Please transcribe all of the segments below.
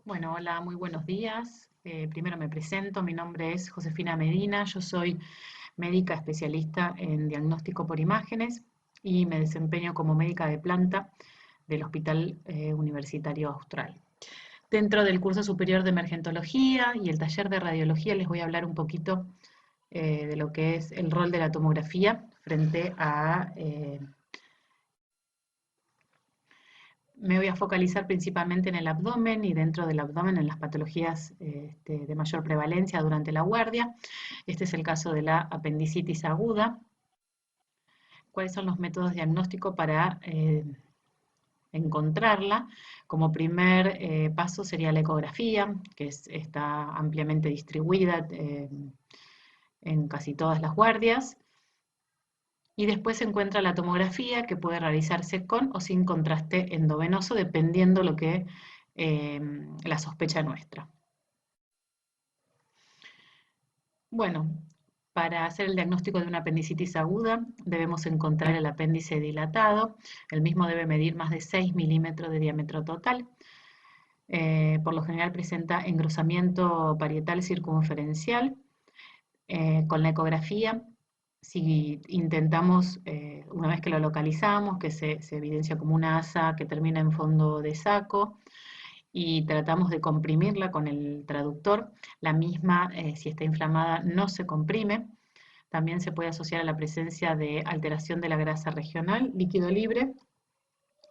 Bueno, hola, muy buenos días. Primero me presento, mi nombre es Josefina Medina, yo soy médica especialista en diagnóstico por imágenes y me desempeño como médica de planta del Hospital Universitario Austral. Dentro del curso superior de emergentología y el taller de radiología les voy a hablar un poquito de lo que es el rol de la tomografía frente a me voy a focalizar principalmente en el abdomen y dentro del abdomen en las patologías de mayor prevalencia durante la guardia. Este es el caso de la apendicitis aguda. ¿Cuáles son los métodos diagnósticos para encontrarla? Como primer paso sería la ecografía, que está ampliamente distribuida en casi todas las guardias. Y después se encuentra la tomografía, que puede realizarse con o sin contraste endovenoso, dependiendo lo que la sospecha nuestra. Bueno, para hacer el diagnóstico de una apendicitis aguda, debemos encontrar el apéndice dilatado. El mismo debe medir más de 6 milímetros de diámetro total. Por lo general presenta engrosamiento parietal circunferencial. Con la ecografía, si intentamos, una vez que lo localizamos, que se evidencia como una asa que termina en fondo de saco, y tratamos de comprimirla con el traductor, la misma, si está inflamada, no se comprime. También se puede asociar a la presencia de alteración de la grasa regional, líquido libre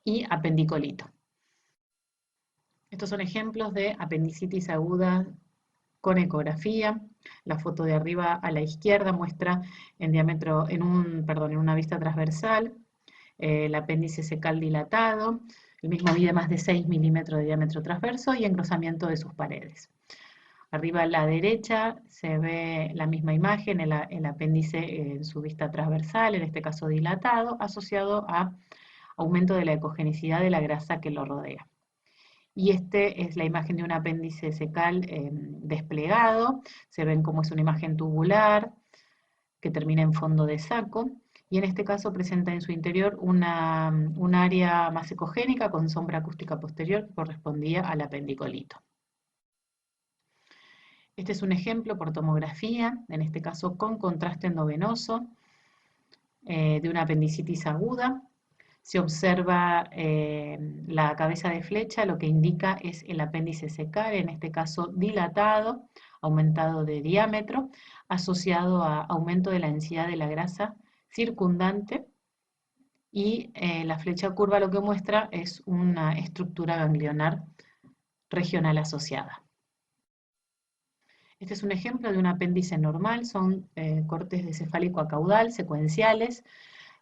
y apendicolito. Estos son ejemplos de apendicitis aguda con ecografía. La foto de arriba a la izquierda muestra en diámetro, en una vista transversal, el apéndice secal dilatado. El mismo mide más de 6 milímetros de diámetro transverso y engrosamiento de sus paredes. Arriba a la derecha se ve la misma imagen, el apéndice en su vista transversal, en este caso dilatado, asociado a aumento de la ecogenicidad de la grasa que lo rodea. Y este es la imagen de un apéndice secal desplegado. Se ven como es una imagen tubular que termina en fondo de saco. Y en este caso presenta en su interior un área más ecogénica con sombra acústica posterior que correspondía al apendicolito. Este es un ejemplo por tomografía, en este caso con contraste endovenoso, de una apendicitis aguda. Se observa la cabeza de flecha, lo que indica es el apéndice secal, en este caso dilatado, aumentado de diámetro, asociado a aumento de la densidad de la grasa circundante, y la flecha curva lo que muestra es una estructura ganglionar regional asociada. Este es un ejemplo de un apéndice normal, son cortes de cefálico a caudal secuenciales.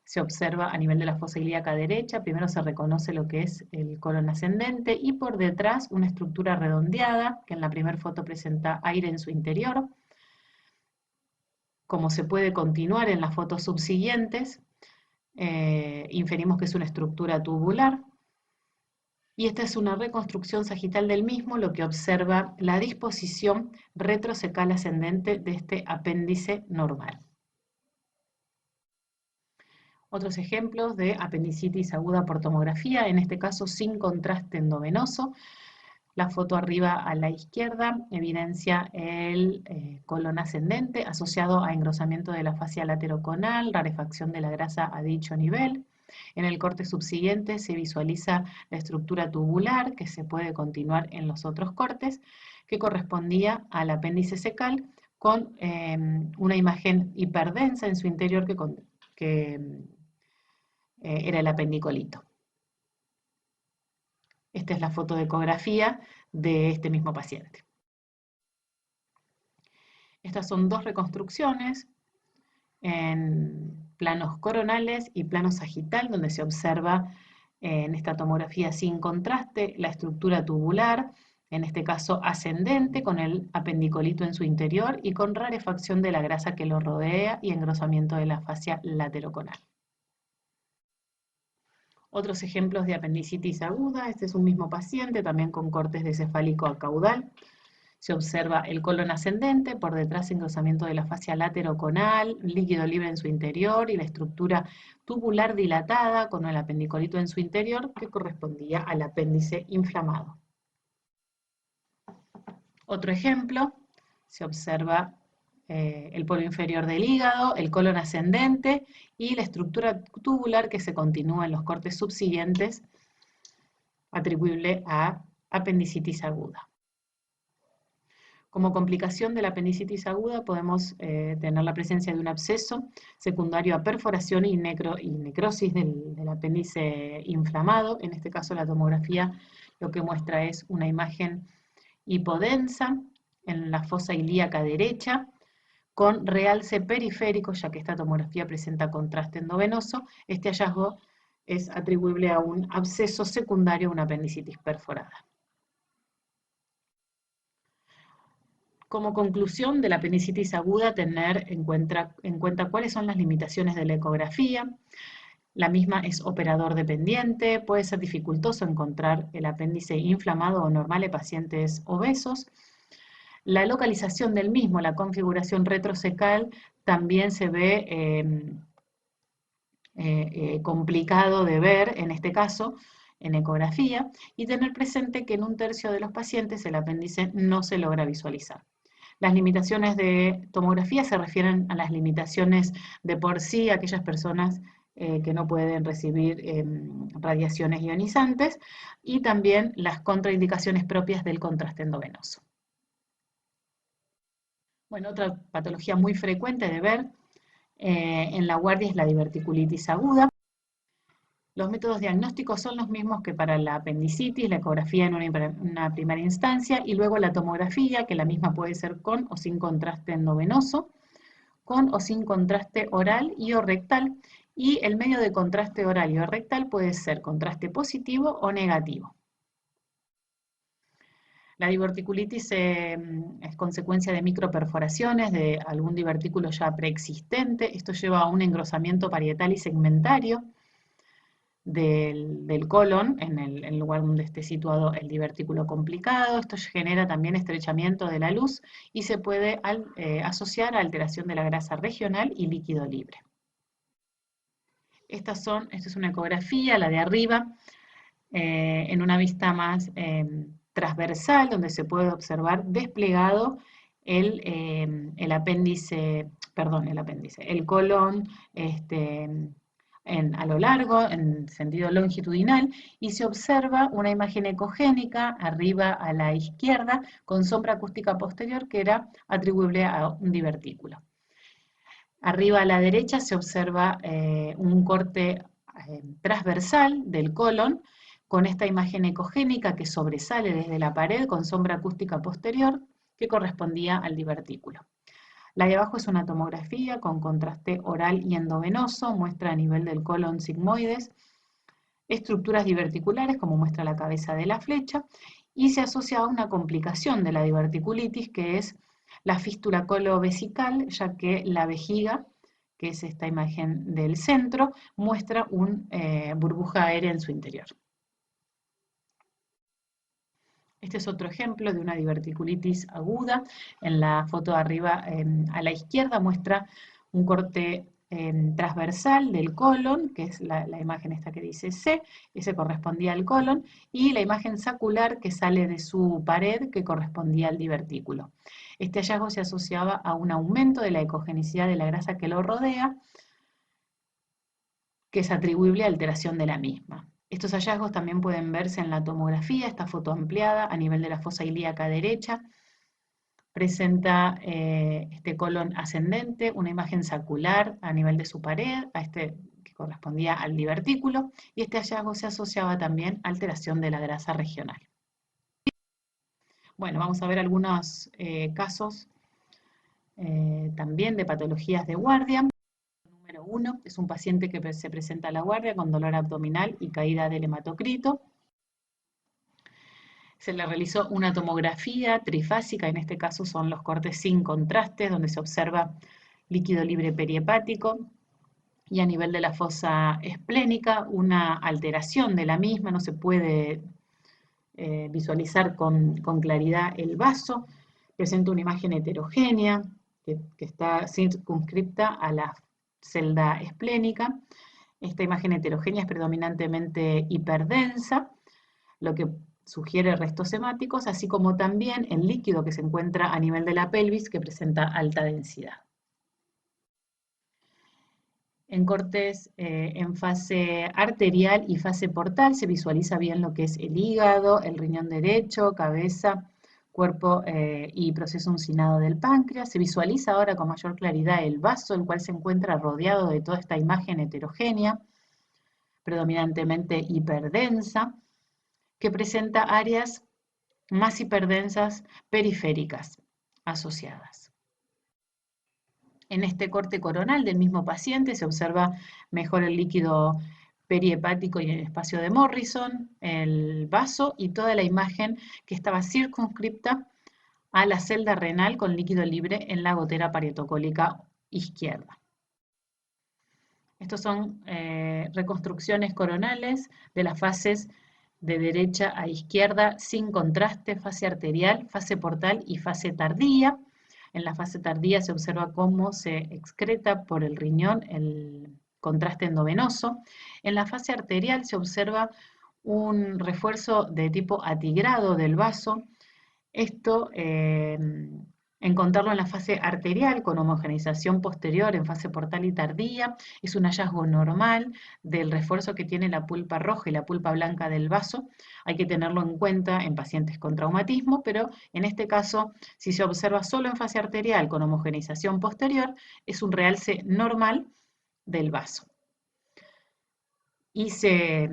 Se observa a nivel de la fosa ilíaca derecha, primero se reconoce lo que es el colon ascendente y por detrás una estructura redondeada que en la primera foto presenta aire en su interior. Como se puede continuar en las fotos subsiguientes, inferimos que es una estructura tubular. Y esta es una reconstrucción sagital del mismo, lo que observa la disposición retrocecal ascendente de este apéndice normal. Otros ejemplos de apendicitis aguda por tomografía, en este caso sin contraste endovenoso. La foto arriba a la izquierda evidencia el colon ascendente asociado a engrosamiento de la fascia lateroconal, rarefacción de la grasa a dicho nivel. En el corte subsiguiente se visualiza la estructura tubular que se puede continuar en los otros cortes, que correspondía al apéndice secal con una imagen hiperdensa en su interior que era el apendicolito. Esta es la foto de ecografía de este mismo paciente. Estas son dos reconstrucciones en planos coronales y plano sagital, donde se observa en esta tomografía sin contraste la estructura tubular, en este caso ascendente, con el apendicolito en su interior y con rarefacción de la grasa que lo rodea y engrosamiento de la fascia lateroconal. Otros ejemplos de apendicitis aguda, este es un mismo paciente, también con cortes de cefálico a caudal. Se observa el colon ascendente, por detrás engrosamiento de la fascia lateroconal, líquido libre en su interior y la estructura tubular dilatada con el apendicolito en su interior que correspondía al apéndice inflamado. Otro ejemplo, se observa el polo inferior del hígado, el colon ascendente y la estructura tubular que se continúa en los cortes subsiguientes, atribuible a apendicitis aguda. Como complicación de la apendicitis aguda podemos tener la presencia de un absceso secundario a perforación y necrosis del apéndice inflamado. En este caso la tomografía lo que muestra es una imagen hipodensa en la fosa ilíaca derecha, con realce periférico, ya que esta tomografía presenta contraste endovenoso. Este hallazgo es atribuible a un absceso secundario a una apendicitis perforada. Como conclusión de la apendicitis aguda, tener en cuenta cuáles son las limitaciones de la ecografía. La misma es operador dependiente, puede ser dificultoso encontrar el apéndice inflamado o normal en pacientes obesos. La localización del mismo, la configuración retrocecal, también se ve complicado de ver, en este caso, en ecografía, y tener presente que en 1/3 de los pacientes el apéndice no se logra visualizar. Las limitaciones de tomografía se refieren a las limitaciones de por sí, aquellas personas que no pueden recibir radiaciones ionizantes, y también las contraindicaciones propias del contraste endovenoso. Bueno, otra patología muy frecuente de ver en la guardia es la diverticulitis aguda. Los métodos diagnósticos son los mismos que para la apendicitis, la ecografía en una primera instancia, y luego la tomografía, que la misma puede ser con o sin contraste endovenoso, con o sin contraste oral y o rectal, y el medio de contraste oral y o rectal puede ser contraste positivo o negativo. La diverticulitis es consecuencia de microperforaciones de algún divertículo ya preexistente. Esto lleva a un engrosamiento parietal y segmentario del colon en el lugar donde esté situado el divertículo complicado. Esto genera también estrechamiento de la luz y se puede asociar a alteración de la grasa regional y líquido libre. Esta es una ecografía, la de arriba, en una vista más transversal, donde se puede observar desplegado el colon a lo largo, en sentido longitudinal, y se observa una imagen ecogénica arriba a la izquierda con sombra acústica posterior que era atribuible a un divertículo. Arriba a la derecha se observa un corte transversal del colon con esta imagen ecogénica que sobresale desde la pared con sombra acústica posterior que correspondía al divertículo. La de abajo es una tomografía con contraste oral y endovenoso, muestra a nivel del colon sigmoides, estructuras diverticulares como muestra la cabeza de la flecha, y se asocia a una complicación de la diverticulitis que es la fístula colovesical, ya que la vejiga, que es esta imagen del centro, muestra una burbuja aérea en su interior. Este es otro ejemplo de una diverticulitis aguda. En la foto de arriba a la izquierda muestra un corte transversal del colon, que es la imagen esta que dice C, ese correspondía al colon, y la imagen sacular que sale de su pared, que correspondía al divertículo. Este hallazgo se asociaba a un aumento de la ecogenicidad de la grasa que lo rodea, que es atribuible a alteración de la misma. Estos hallazgos también pueden verse en la tomografía, esta foto ampliada a nivel de la fosa ilíaca derecha. Presenta este colon ascendente, una imagen sacular a nivel de su pared, que correspondía al divertículo, y este hallazgo se asociaba también a alteración de la grasa regional. Bueno, vamos a ver algunos casos también de patologías de guardia. Número 1 es un paciente que se presenta a la guardia con dolor abdominal y caída del hematocrito. Se le realizó una tomografía trifásica, en este caso son los cortes sin contraste, donde se observa líquido libre perihepático, y a nivel de la fosa esplénica una alteración de la misma, no se puede visualizar con claridad el vaso, presenta una imagen heterogénea que está circunscripta a la celda esplénica. Esta imagen heterogénea es predominantemente hiperdensa, lo que sugiere restos hemáticos, así como también el líquido que se encuentra a nivel de la pelvis, que presenta alta densidad. En cortes en fase arterial y fase portal se visualiza bien lo que es el hígado, el riñón derecho, cabeza, cuerpo y proceso uncinado del páncreas. Se visualiza ahora con mayor claridad el vaso, el cual se encuentra rodeado de toda esta imagen heterogénea, predominantemente hiperdensa, que presenta áreas más hiperdensas periféricas asociadas. En este corte coronal del mismo paciente se observa mejor el líquido perihepático y el espacio de Morrison, el vaso y toda la imagen que estaba circunscripta a la celda renal con líquido libre en la gotera parietocólica izquierda. Estos son reconstrucciones coronales de las fases de derecha a izquierda sin contraste, fase arterial, fase portal y fase tardía. En la fase tardía se observa cómo se excreta por el riñón el contraste endovenoso. En la fase arterial se observa un refuerzo de tipo atigrado del vaso. Esto, encontrarlo en la fase arterial con homogeneización posterior en fase portal y tardía, es un hallazgo normal del refuerzo que tiene la pulpa roja y la pulpa blanca del vaso. Hay que tenerlo en cuenta en pacientes con traumatismo, pero en este caso, si se observa solo en fase arterial con homogeneización posterior, es un realce normal del vaso. Y se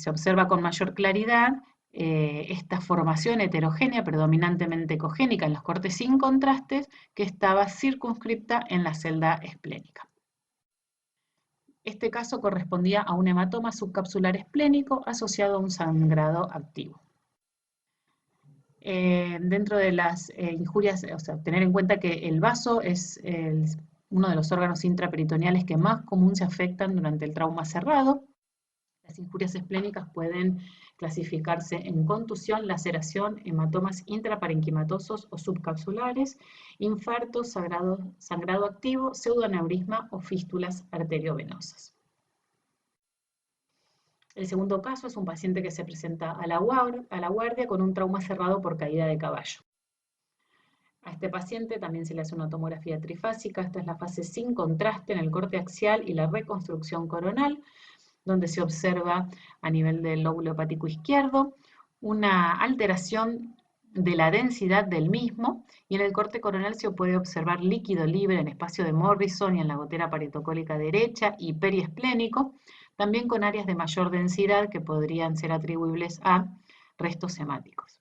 observa con mayor claridad esta formación heterogénea, predominantemente ecogénica en los cortes sin contrastes, que estaba circunscripta en la celda esplénica. Este caso correspondía a un hematoma subcapsular esplénico asociado a un sangrado activo. Dentro de las injurias, o sea, tener en cuenta que el vaso es uno de los órganos intraperitoneales que más común se afectan durante el trauma cerrado. Las injurias esplénicas pueden clasificarse en contusión, laceración, hematomas intraparenquimatosos o subcapsulares, infarto, sangrado activo, pseudoaneurisma o fístulas arteriovenosas. El segundo caso es un paciente que se presenta a la guardia con un trauma cerrado por caída de caballo. A este paciente también se le hace una tomografía trifásica. Esta es la fase sin contraste en el corte axial y la reconstrucción coronal, donde se observa a nivel del lóbulo hepático izquierdo una alteración de la densidad del mismo, y en el corte coronal se puede observar líquido libre en espacio de Morrison y en la gotera parietocólica derecha y periesplénico, también con áreas de mayor densidad que podrían ser atribuibles a restos hemáticos.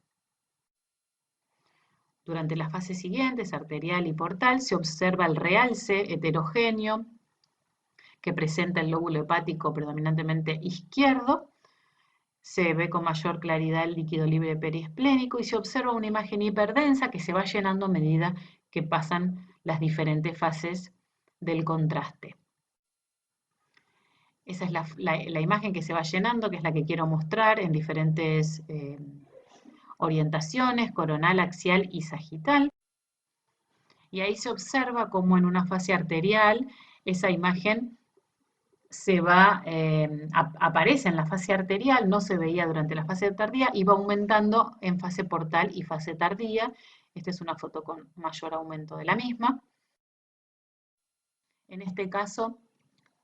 Durante las fases siguientes, arterial y portal, se observa el realce heterogéneo que presenta el lóbulo hepático predominantemente izquierdo. Se ve con mayor claridad el líquido libre periesplénico y se observa una imagen hiperdensa que se va llenando a medida que pasan las diferentes fases del contraste. Esa es la imagen que se va llenando, que es la que quiero mostrar en diferentes orientaciones, coronal, axial y sagital. Y ahí se observa cómo en una fase arterial esa imagen aparece en la fase arterial, no se veía durante la fase tardía, y va aumentando en fase portal y fase tardía. Esta es una foto con mayor aumento de la misma. En este caso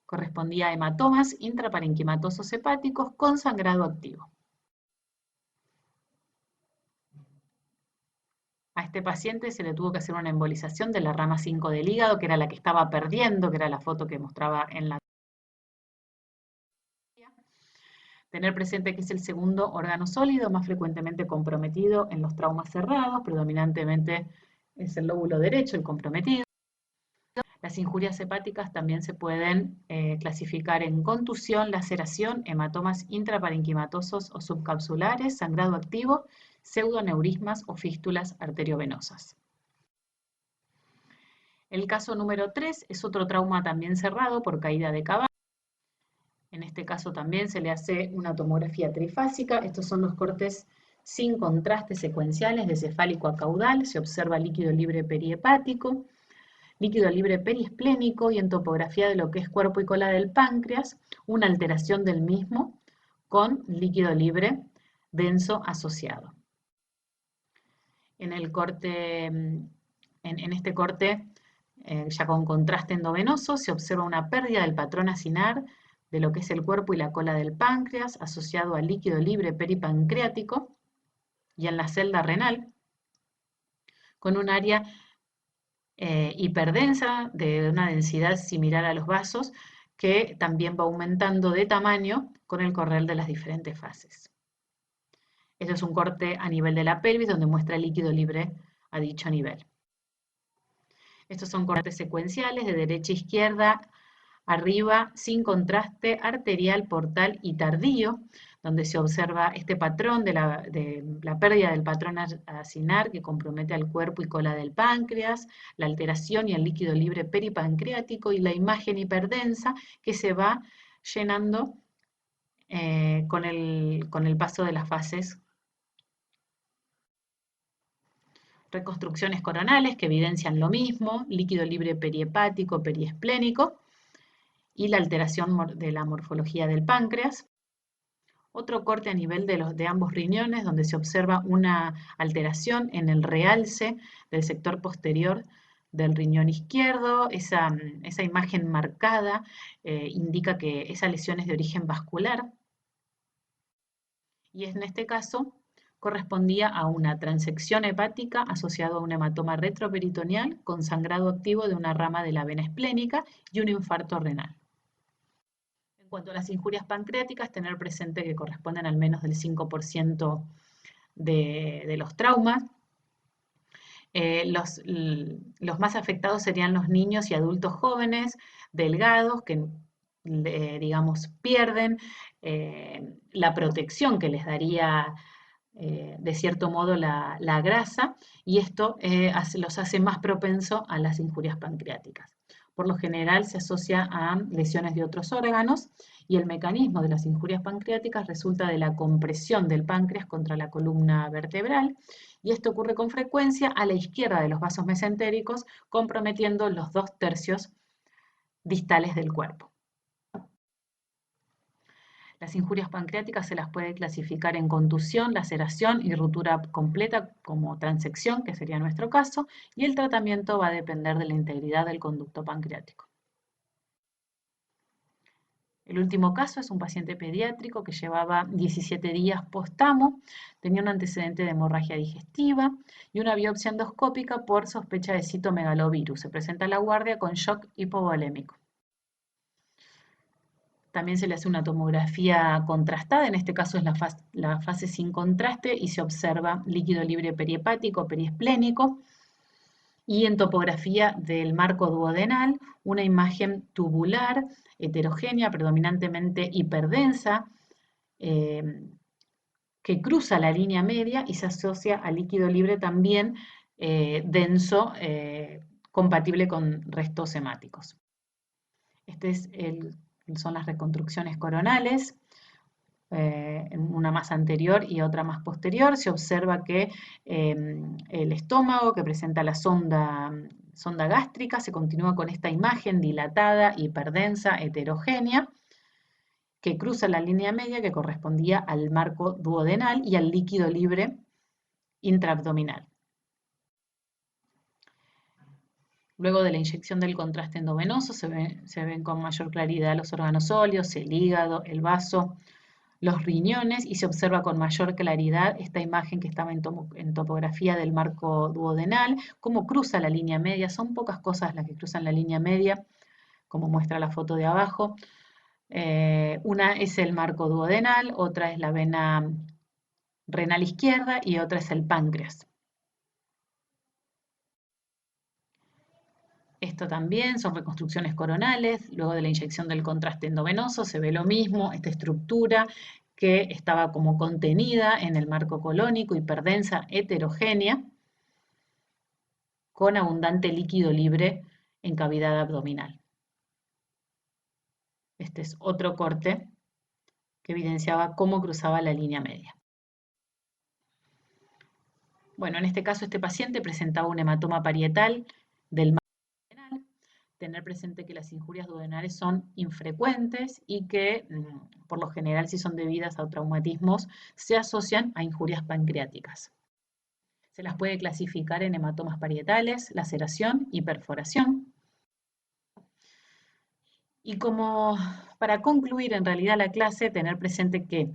correspondía a hematomas intraparenquimatosos hepáticos con sangrado activo. A este paciente se le tuvo que hacer una embolización de la rama 5 del hígado, que era la que estaba perdiendo, que era la foto que mostraba en la... Tener presente que es el segundo órgano sólido más frecuentemente comprometido en los traumas cerrados, predominantemente es el lóbulo derecho el comprometido. Las injurias hepáticas también se pueden clasificar en contusión, laceración, hematomas intraparenquimatosos o subcapsulares, sangrado activo, pseudoaneurismas o fístulas arteriovenosas. El caso número 3 es otro trauma también cerrado por caída de caballo. En este caso también se le hace una tomografía trifásica. Estos son los cortes sin contraste secuenciales de cefálico a caudal. Se observa líquido libre perihepático, líquido libre periesplénico y en topografía de lo que es cuerpo y cola del páncreas, una alteración del mismo con líquido libre denso asociado. En este corte, ya con contraste endovenoso, se observa una pérdida del patrón acinar de lo que es el cuerpo y la cola del páncreas, asociado al líquido libre peripancreático y en la celda renal, con un área hiperdensa de una densidad similar a los vasos, que también va aumentando de tamaño con el correr de las diferentes fases. Este es un corte a nivel de la pelvis donde muestra el líquido libre a dicho nivel. Estos son cortes secuenciales de derecha a izquierda, arriba, sin contraste, arterial, portal y tardío, donde se observa este patrón de la pérdida del patrón acinar que compromete al cuerpo y cola del páncreas, la alteración y el líquido libre peripancreático y la imagen hiperdensa que se va llenando con el paso de las fases. Reconstrucciones coronales que evidencian lo mismo, líquido libre perihepático, periesplénico y la alteración de la morfología del páncreas. Otro corte a nivel de ambos riñones donde se observa una alteración en el realce del sector posterior del riñón izquierdo. Esa imagen marcada indica que esa lesión es de origen vascular. Y en este caso correspondía a una transección hepática asociada a un hematoma retroperitoneal con sangrado activo de una rama de la vena esplénica y un infarto renal. En cuanto a las injurias pancreáticas, tener presente que corresponden al menos del 5% de los traumas. Los más afectados serían los niños y adultos jóvenes, delgados, que digamos pierden la protección que les daría de cierto modo la grasa, y esto los hace más propensos a las injurias pancreáticas. Por lo general se asocia a lesiones de otros órganos y el mecanismo de las injurias pancreáticas resulta de la compresión del páncreas contra la columna vertebral, y esto ocurre con frecuencia a la izquierda de los vasos mesentéricos, comprometiendo los 2/3 distales del cuerpo. Las injurias pancreáticas se las puede clasificar en contusión, laceración y ruptura completa como transección, que sería nuestro caso, y el tratamiento va a depender de la integridad del conducto pancreático. El último caso es un paciente pediátrico que llevaba 17 días post-amo, tenía un antecedente de hemorragia digestiva y una biopsia endoscópica por sospecha de citomegalovirus. Se presenta a la guardia con shock hipovolémico. También se le hace una tomografía contrastada, en este caso es la fase sin contraste, y se observa líquido libre perihepático, periesplénico, y en topografía del marco duodenal, una imagen tubular, heterogénea, predominantemente hiperdensa, que cruza la línea media y se asocia al líquido libre también denso, compatible con restos hemáticos. Son las reconstrucciones coronales, una más anterior y otra más posterior. Se observa que el estómago, que presenta la sonda gástrica, se continúa con esta imagen dilatada, hiperdensa, heterogénea, que cruza la línea media que correspondía al marco duodenal y al líquido libre intraabdominal. Luego de la inyección del contraste endovenoso se ven con mayor claridad los órganos sólidos, el hígado, el vaso, los riñones, y se observa con mayor claridad esta imagen que estaba en topografía del marco duodenal, cómo cruza la línea media. Son pocas cosas las que cruzan la línea media, como muestra la foto de abajo. Una es el marco duodenal, otra es la vena renal izquierda y otra es el páncreas. Esto también son reconstrucciones coronales. Luego de la inyección del contraste endovenoso se ve lo mismo, esta estructura que estaba como contenida en el marco colónico, hiperdensa, heterogénea, con abundante líquido libre en cavidad abdominal. Este es otro corte que evidenciaba cómo cruzaba la línea media. Bueno, en este caso este paciente presentaba un hematoma parietal del marco duodenal, tener presente que las injurias duodenales son infrecuentes y que, por lo general, si son debidas a traumatismos, se asocian a injurias pancreáticas. Se las puede clasificar en hematomas parietales, laceración y perforación. Y como para concluir en realidad la clase, tener presente que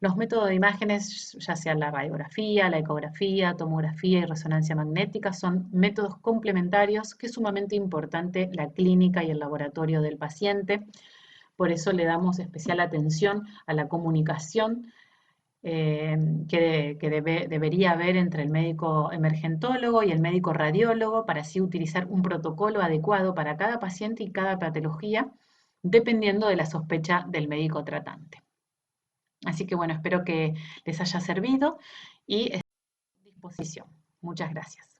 los métodos de imágenes, ya sea la radiografía, la ecografía, tomografía y resonancia magnética, son métodos complementarios que es sumamente importante la clínica y el laboratorio del paciente. Por eso le damos especial atención a la comunicación que debería haber entre el médico emergentólogo y el médico radiólogo para así utilizar un protocolo adecuado para cada paciente y cada patología, dependiendo de la sospecha del médico tratante. Así que bueno, espero que les haya servido y estoy a disposición. Muchas gracias.